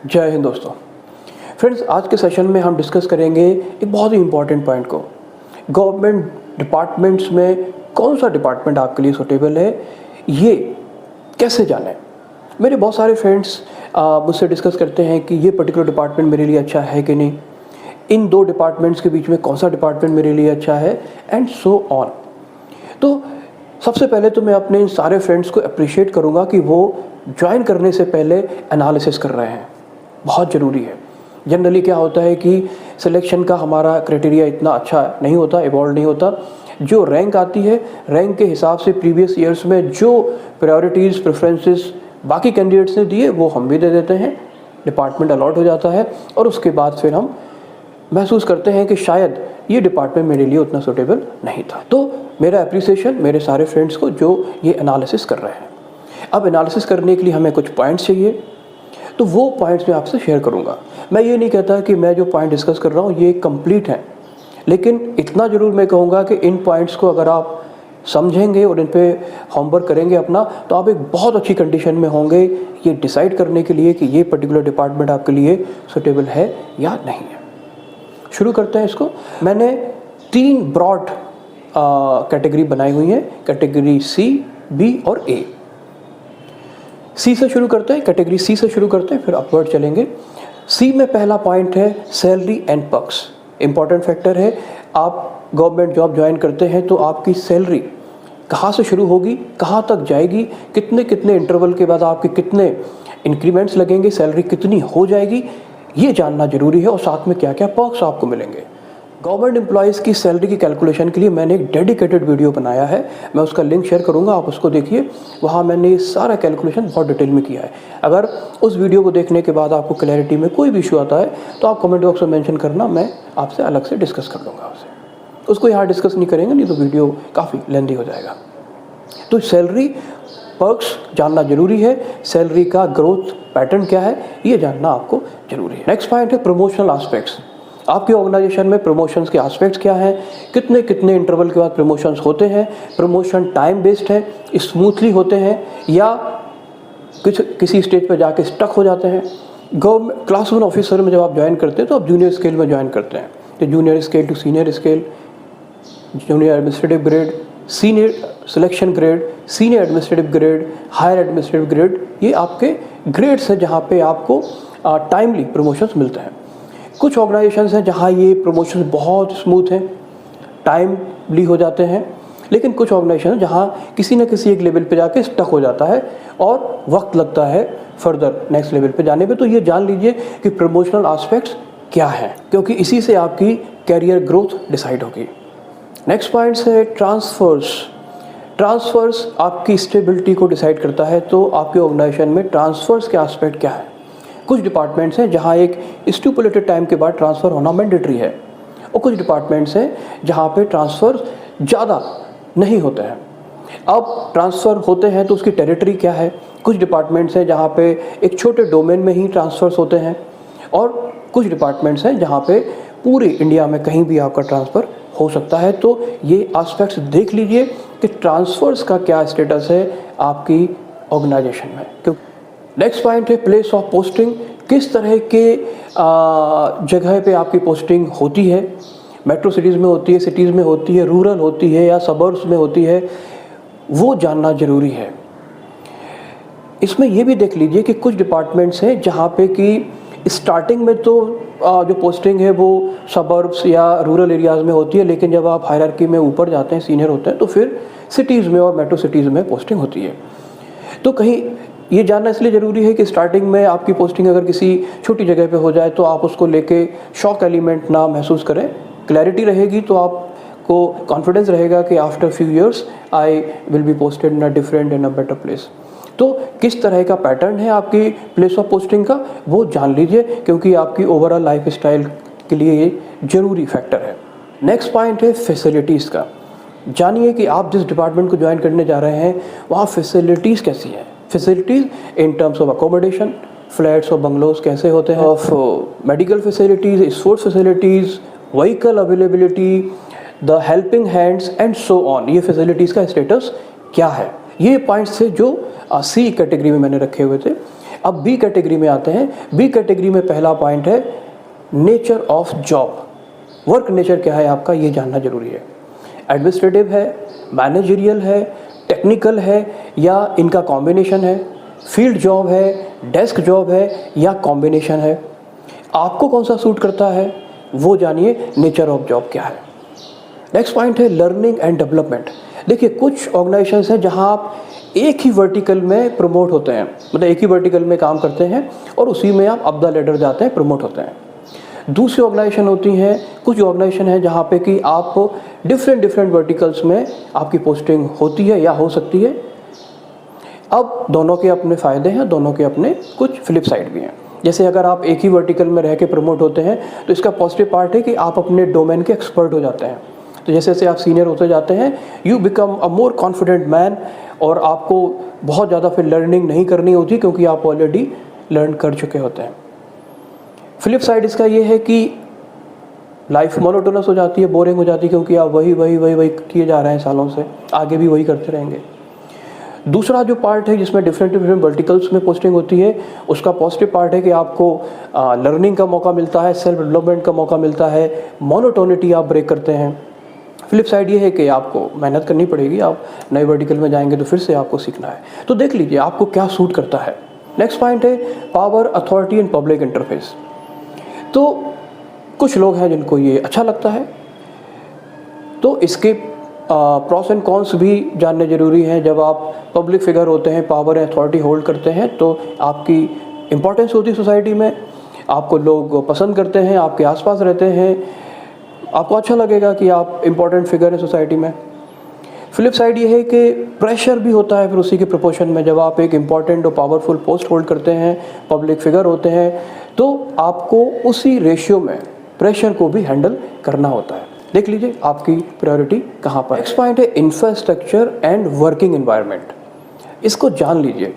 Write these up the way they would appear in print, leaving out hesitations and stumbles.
जय हिंद दोस्तों। फ्रेंड्स, आज के सेशन में हम डिस्कस करेंगे एक बहुत ही इम्पॉर्टेंट पॉइंट को। गवर्नमेंट डिपार्टमेंट्स में कौन सा डिपार्टमेंट आपके लिए सूटेबल है, ये कैसे जानें। मेरे बहुत सारे फ्रेंड्स मुझसे डिस्कस करते हैं कि ये पर्टिकुलर डिपार्टमेंट मेरे लिए अच्छा है कि नहीं, इन दो डिपार्टमेंट्स के बीच में कौन सा डिपार्टमेंट मेरे लिए अच्छा है, एंड सो ऑन। तो सबसे पहले तो मैं अपने इन सारे फ्रेंड्स को अप्रिशिएट करूँगा कि वो ज्वाइन करने से पहले एनालिसिस कर रहे हैं, बहुत ज़रूरी है। जनरली क्या होता है कि सिलेक्शन का हमारा क्राइटेरिया इतना अच्छा नहीं होता, इवॉल्व नहीं होता। जो रैंक आती है, रैंक के हिसाब से प्रीवियस ईयर्स में जो प्रायोरिटीज़ प्रेफरेंसेस बाकी कैंडिडेट्स ने दिए वो हम भी दे देते हैं, डिपार्टमेंट अलॉट हो जाता है और उसके बाद फिर हम महसूस करते हैं कि शायद ये डिपार्टमेंट मेरे लिए उतना सूटेबल नहीं था। तो मेरा अप्रिसिएशन मेरे सारे फ्रेंड्स को जो ये एनालिसिस कर रहे हैं। अब एनालिसिस करने के लिए हमें कुछ पॉइंट्स चाहिए, तो वो पॉइंट्स मैं आपसे शेयर करूंगा। मैं ये नहीं कहता कि मैं जो पॉइंट डिस्कस कर रहा हूँ ये कंप्लीट है, लेकिन इतना ज़रूर मैं कहूँगा कि इन पॉइंट्स को अगर आप समझेंगे और इन पे होमवर्क करेंगे अपना, तो आप एक बहुत अच्छी कंडीशन में होंगे ये डिसाइड करने के लिए कि ये पर्टिकुलर डिपार्टमेंट आपके लिए सूटेबल है या नहीं है। शुरू करते हैं इसको। मैंने 3 ब्रॉड कैटेगरी बनाई हुई है, कैटेगरी सी, बी और ए। सी से शुरू करते हैं, कैटेगरी सी से शुरू करते हैं, फिर अपवर्ड चलेंगे। सी में पहला पॉइंट है salary and perks. Important factor है, आप गवर्नमेंट जॉब ज्वाइन करते हैं तो आपकी सैलरी कहाँ से शुरू होगी, कहाँ तक जाएगी, कितने कितने इंटरवल के बाद आपके कितने इंक्रीमेंट्स लगेंगे, सैलरी कितनी हो जाएगी, ये जानना जरूरी है। और साथ में क्या क्या पर्क्स आपको मिलेंगे। गवर्नमेंट एम्प्लॉयज़ की सैलरी की कैलकुलेशन के लिए मैंने एक डेडिकेटेड वीडियो बनाया है, मैं उसका लिंक शेयर करूंगा, आप उसको देखिए। वहाँ मैंने ये सारा कैलकुलेशन बहुत डिटेल में किया है। अगर उस वीडियो को देखने के बाद आपको क्लैरिटी में कोई भी इशू आता है तो आप कमेंट बॉक्स में मेंशन करना, मैं आपसे अलग से डिस्कस कर लूँगा उससे। उसको यहाँ डिस्कस नहीं करेंगे, नहीं तो वीडियो काफ़ी लेंथी हो जाएगा। तो सैलरी पर्क्स जानना जरूरी है, सैलरी का ग्रोथ पैटर्न क्या है ये जानना आपको जरूरी है। नेक्स्ट पॉइंट है प्रमोशनल एस्पेक्ट्स। आपके ऑर्गेनाइजेशन में प्रमोशंस के एस्पेक्ट्स क्या हैं, कितने कितने इंटरवल के बाद प्रमोशंस होते हैं, प्रमोशन टाइम बेस्ड है, स्मूथली होते हैं या किसी स्टेज पर जाके स्टक हो जाते हैं। गवर्नमेंट क्लास 1 ऑफिसर में जब आप ज्वाइन करते हैं तो आप जूनियर स्केल में ज्वाइन करते हैं, तो junior scale to senior scale, junior administrative grade, senior selection grade, senior administrative grade, higher administrative grade, ये आपके ग्रेड्स हैं जहाँ पे आपको टाइमली प्रमोशंस मिलते हैं। कुछ ऑर्गेनाइजेशंस हैं जहाँ ये प्रमोशंस बहुत स्मूथ हैं, टाइमली हो जाते हैं, लेकिन कुछ ऑर्गेनाइजेशन जहाँ किसी न किसी एक लेवल पे जाके स्टक हो जाता है और वक्त लगता है फर्दर नेक्स्ट लेवल पे जाने पे। तो ये जान लीजिए कि प्रमोशनल एस्पेक्ट्स क्या हैं, क्योंकि इसी से आपकी कैरियर ग्रोथ डिसाइड होगी। नेक्स्ट पॉइंट्स है ट्रांसफर्स। ट्रांसफर्स आपकी स्टेबिलिटी को डिसाइड करता है, तो आपके ऑर्गेनाइजेशन में ट्रांसफर्स के एस्पेक्ट क्या है। कुछ डिपार्टमेंट्स हैं जहां एक स्टिपुलेटेड टाइम के बाद ट्रांसफ़र होना मैंडेटरी है, और कुछ डिपार्टमेंट्स हैं जहां पे ट्रांसफ़र ज़्यादा नहीं होते हैं। अब ट्रांसफ़र होते हैं तो उसकी टेरिटरी क्या है। कुछ डिपार्टमेंट्स हैं जहां पे एक छोटे डोमेन में ही ट्रांसफ़र्स होते हैं, और कुछ डिपार्टमेंट्स हैं जहां पे पूरे इंडिया में कहीं भी आपका ट्रांसफ़र हो सकता है। तो ये एस्पेक्ट्स देख लीजिए कि ट्रांसफ़र्स का क्या स्टेटस है आपकी ऑर्गेनाइजेशन में। क्योंकि नेक्स्ट पॉइंट है प्लेस ऑफ पोस्टिंग। किस तरह के जगह पे आपकी पोस्टिंग होती है, मेट्रो सिटीज़ में होती है, सिटीज़ में होती है, रूरल होती है या सबर्ब्स में होती है, वो जानना ज़रूरी है। इसमें ये भी देख लीजिए कि कुछ डिपार्टमेंट्स हैं जहाँ पे कि स्टार्टिंग में तो जो पोस्टिंग है वो सबर्ब्स या रूरल एरियाज़ में होती है, लेकिन जब आप हायरार्की में ऊपर जाते हैं, सीनियर होते हैं, तो फिर सिटीज़ में और मेट्रो सिटीज़ में पोस्टिंग होती है। तो कहीं ये जानना इसलिए ज़रूरी है कि स्टार्टिंग में आपकी पोस्टिंग अगर किसी छोटी जगह पे हो जाए तो आप उसको लेके शॉक एलिमेंट ना महसूस करें। क्लैरिटी रहेगी तो आपको कॉन्फिडेंस रहेगा कि after few years I will be posted in a different in a better place. तो किस तरह का पैटर्न है आपकी प्लेस ऑफ पोस्टिंग का, वो जान लीजिए, क्योंकि आपकी ओवरऑल लाइफ स्टाइल के लिए ये ज़रूरी फैक्टर है। नेक्स्ट पॉइंट है फैसिलिटीज़ का। जानिए कि आप जिस डिपार्टमेंट को ज्वाइन करने जा रहे हैं वहाँ फैसिलिटीज़ कैसी हैं। Facilities in terms of accommodation, flats और बंगलोज कैसे होते हैं, of medical facilities, sports facilities, vehicle availability, the helping hands and so on. ये फैसिलिटीज़ का स्टेटस क्या है, ये पॉइंट्स थे जो सी कैटेगरी में मैंने रखे हुए थे। अब बी कैटेगरी में आते हैं। बी कैटेगरी में पहला पॉइंट है nature of job. Work nature क्या है आपका, ये जानना जरूरी है। एडमिनिस्ट्रेटिव है, मैनेजरियल है, टेक्निकल है, या इनका कॉम्बिनेशन है, फील्ड जॉब है, डेस्क जॉब है, या कॉम्बिनेशन है। आपको कौन सा सूट करता है वो जानिए, नेचर ऑफ जॉब क्या है। नेक्स्ट पॉइंट है लर्निंग एंड डेवलपमेंट। देखिए कुछ ऑर्गेनाइजेशंस हैं जहां आप एक ही वर्टिकल में प्रमोट होते हैं, मतलब एक ही वर्टिकल में काम करते हैं और उसी में आप अप द लेडर जाते हैं, प्रमोट होते हैं। दूसरी ऑर्गेनाइजेशन होती हैं, कुछ ऑर्गेनाइजेशन है जहाँ पे कि आप डिफरेंट वर्टिकल्स में आपकी पोस्टिंग होती है या हो सकती है। अब दोनों के अपने फ़ायदे हैं, दोनों के अपने कुछ फ्लिप साइड भी हैं। जैसे अगर आप एक ही वर्टिकल में रह के प्रमोट होते हैं तो इसका पॉजिटिव पार्ट है कि आप अपने डोमेन के एक्सपर्ट हो जाते हैं। तो जैसे जैसे आप सीनियर होते जाते हैं you become a more confident man, और आपको बहुत ज़्यादा फिर लर्निंग नहीं करनी होती क्योंकि आप ऑलरेडी लर्न कर चुके होते हैं। फ्लिप साइड इसका ये है कि लाइफ मोनोटोनस हो जाती है, बोरिंग हो जाती है, क्योंकि आप वही किए जा रहे हैं सालों से, आगे भी वही करते रहेंगे। दूसरा जो पार्ट है जिसमें डिफरेंट वर्टिकल्स में पोस्टिंग होती है, उसका पॉजिटिव पार्ट है कि आपको लर्निंग का मौका मिलता है, सेल्फ डेवलपमेंट का मौका मिलता है, मोनोटोनिटी आप ब्रेक करते हैं। फ्लिप साइड ये है कि आपको मेहनत करनी पड़ेगी, आप नए वर्टिकल में जाएंगे तो फिर से आपको सीखना है। तो देख लीजिए आपको क्या सूट करता है। नेक्स्ट पॉइंट है power, authority and public interface. तो कुछ लोग हैं जिनको ये अच्छा लगता है, तो इसके प्रॉस एंड कॉन्स भी जानने ज़रूरी हैं। जब आप पब्लिक फिगर होते हैं, पावर एंड अथॉरिटी होल्ड करते हैं, तो आपकी इम्पोर्टेंस होती है सोसाइटी में, आपको लोग पसंद करते हैं, आपके आसपास रहते हैं, आपको अच्छा लगेगा कि आप इम्पोर्टेंट फिगर हैं सोसाइटी में। फ्लिप साइड ये है कि प्रेशर भी होता है फिर उसी के प्रोपोर्शन में। जब आप एक इम्पॉर्टेंट और पावरफुल पोस्ट होल्ड करते हैं, पब्लिक फिगर होते हैं, तो आपको उसी रेशियो में प्रेशर को भी हैंडल करना होता है। देख लीजिए आपकी प्रायोरिटी कहाँ पर। नेक्स्ट पॉइंट है इंफ्रास्ट्रक्चर एंड वर्किंग एनवायरनमेंट। इसको जान लीजिए।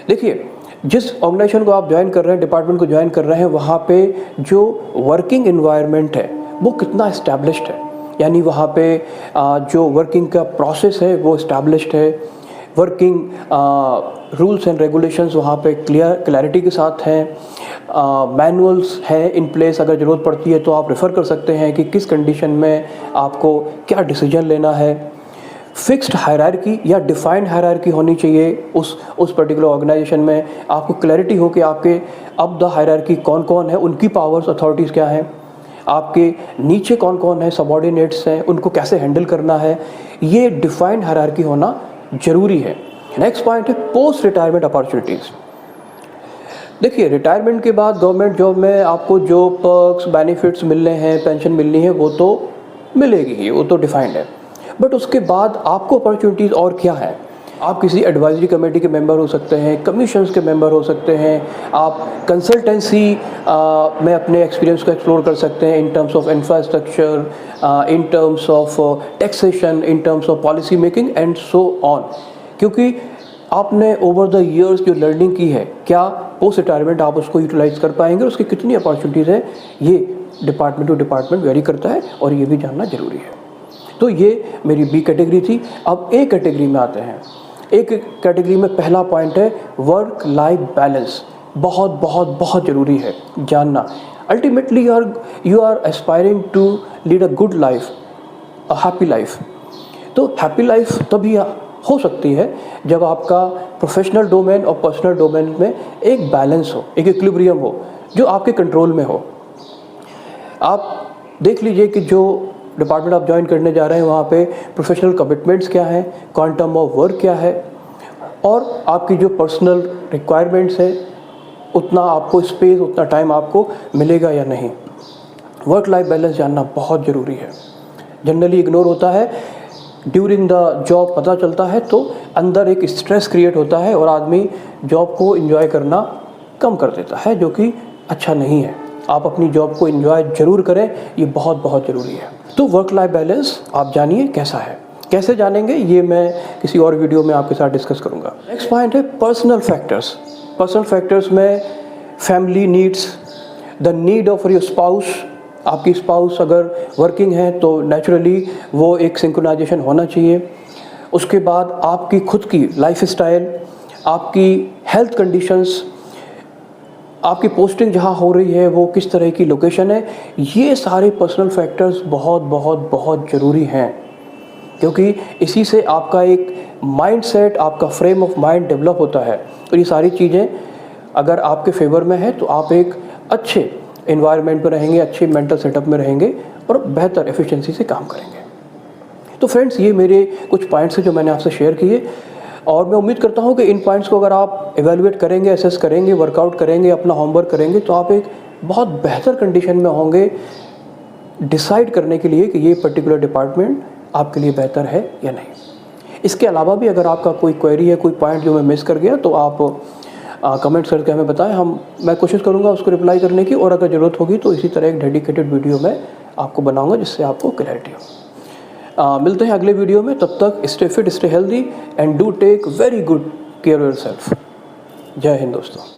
देखिए जिस ऑर्गेनाइजेशन को आप ज्वाइन कर रहे हैं, डिपार्टमेंट को ज्वाइन कर रहे हैं, वहाँ पे जो वर्किंग एनवायरनमेंट है वो कितना इस्टेब्लिश्ड है, यानी वहाँ पे जो वर्किंग का प्रोसेस है वो इस्टेब्लिश्ड है, वर्किंग रूल्स एंड रेगुलेशंस वहाँ पे क्लैरिटी के साथ हैं, मैनुअल्स हैं इन प्लेस। अगर ज़रूरत पड़ती है तो आप रेफ़र कर सकते हैं कि किस कंडीशन में आपको क्या डिसीजन लेना है। फिक्स्ड हायरार्की या डिफाइंड हायरार्की होनी चाहिए उस पर्टिकुलर ऑर्गेनाइजेशन में। आपको क्लैरिटी हो कि आपके अब द हायरार्की कौन कौन है, उनकी पावर्स अथॉरिटीज़ क्या हैं, आपके नीचे कौन कौन है, सबऑर्डिनेट्स हैं, उनको कैसे हैंडल करना है। ये डिफाइंड हायरार्की होना ज़रूरी है। नेक्स्ट पॉइंट है पोस्ट रिटायरमेंट अपॉर्चुनिटीज़। देखिए रिटायरमेंट के बाद गवर्नमेंट जॉब में आपको जो पर्क्स बेनिफिट्स मिलने हैं, पेंशन मिलनी है, वो तो मिलेगी ही, वो तो डिफाइंड है। बट उसके बाद आपको अपॉर्चुनिटीज़ और क्या है। आप किसी एडवाइजरी कमेटी के मेंबर हो सकते हैं, कमीशंस के मेंबर हो सकते हैं, आप कंसल्टेंसी में अपने एक्सपीरियंस को एक्सप्लोर कर सकते हैं in terms of infrastructure, in terms of taxation, in terms of policy making and so on. क्योंकि आपने ओवर द ईयर्स जो लर्निंग की है, क्या पोस्ट रिटायरमेंट आप उसको यूटिलाइज कर पाएंगे, उसकी कितनी अपॉर्चुनिटीज़ है, ये डिपार्टमेंट टू डिपार्टमेंट वेरी करता है और ये भी जानना ज़रूरी है। तो ये मेरी बी कैटेगरी थी। अब ए कैटेगरी में आते हैं। एक कैटेगरी में पहला पॉइंट है वर्क लाइफ बैलेंस। बहुत बहुत बहुत ज़रूरी है जानना। Ultimately you are aspiring to lead a good life, a happy life. तो हैप्पी लाइफ तभी हो सकती है जब आपका प्रोफेशनल डोमेन और पर्सनल डोमेन में एक बैलेंस हो, एक इक्विलिब्रियम हो जो आपके कंट्रोल में हो। आप देख लीजिए कि जो डिपार्टमेंट आप ज्वाइन करने जा रहे हैं वहाँ पे प्रोफेशनल कमिटमेंट्स क्या हैं, क्वांटम ऑफ वर्क क्या है, और आपकी जो पर्सनल रिक्वायरमेंट्स है उतना आपको स्पेस, उतना टाइम आपको मिलेगा या नहीं। वर्क लाइफ बैलेंस जानना बहुत ज़रूरी है। जनरली इग्नोर होता है, ड्यूरिंग द जॉब पता चलता है तो अंदर एक स्ट्रेस क्रिएट होता है और आदमी जॉब को एंजॉय करना कम कर देता है, जो कि अच्छा नहीं है। आप अपनी जॉब को एंजॉय जरूर करें, ये बहुत बहुत ज़रूरी है। तो वर्क लाइफ बैलेंस आप जानिए कैसा है, कैसे जानेंगे ये मैं किसी और वीडियो में आपके साथ डिस्कस करूंगा। नेक्स्ट पॉइंट है पर्सनल फैक्टर्स। पर्सनल फैक्टर्स में family needs, the need of your spouse. आपकी स्पाउस अगर वर्किंग है तो नेचुरली वो एक सिंक्रोनाइजेशन होना चाहिए। उसके बाद आपकी खुद की लाइफ स्टाइल, आपकी हेल्थ कंडीशंस, आपकी पोस्टिंग जहाँ हो रही है वो किस तरह की लोकेशन है, ये सारे पर्सनल फैक्टर्स बहुत बहुत बहुत ज़रूरी हैं, क्योंकि इसी से आपका एक माइंडसेट, आपका फ्रेम ऑफ माइंड डेवलप होता है। और ये सारी चीज़ें अगर आपके फेवर में है तो आप एक अच्छे एनवायरनमेंट में रहेंगे, अच्छे मेंटल सेटअप में रहेंगे और बेहतर एफिशिएंसी से काम करेंगे। तो फ्रेंड्स, ये मेरे कुछ पॉइंट्स हैं जो मैंने आपसे शेयर किए, और मैं उम्मीद करता हूँ कि इन पॉइंट्स को अगर आप एवेलुएट करेंगे, असेस करेंगे, वर्कआउट करेंगे, अपना होमवर्क करेंगे, तो आप एक बहुत बेहतर कंडीशन में होंगे डिसाइड करने के लिए कि ये पर्टिकुलर डिपार्टमेंट आपके लिए बेहतर है या नहीं। इसके अलावा भी अगर आपका कोई क्वेरी है, कोई पॉइंट जो मैं मिस कर गया, तो आप कमेंट्स करके हमें बताएं। मैं कोशिश करूंगा उसको रिप्लाई करने की, और अगर ज़रूरत होगी तो इसी तरह एक डेडिकेटेड वीडियो मैं आपको बनाऊंगा जिससे आपको क्लैरिटी हो। मिलते हैं अगले वीडियो में, तब तक stay fit, stay healthy and do take very good care of yourself. जय हिंद दोस्तों।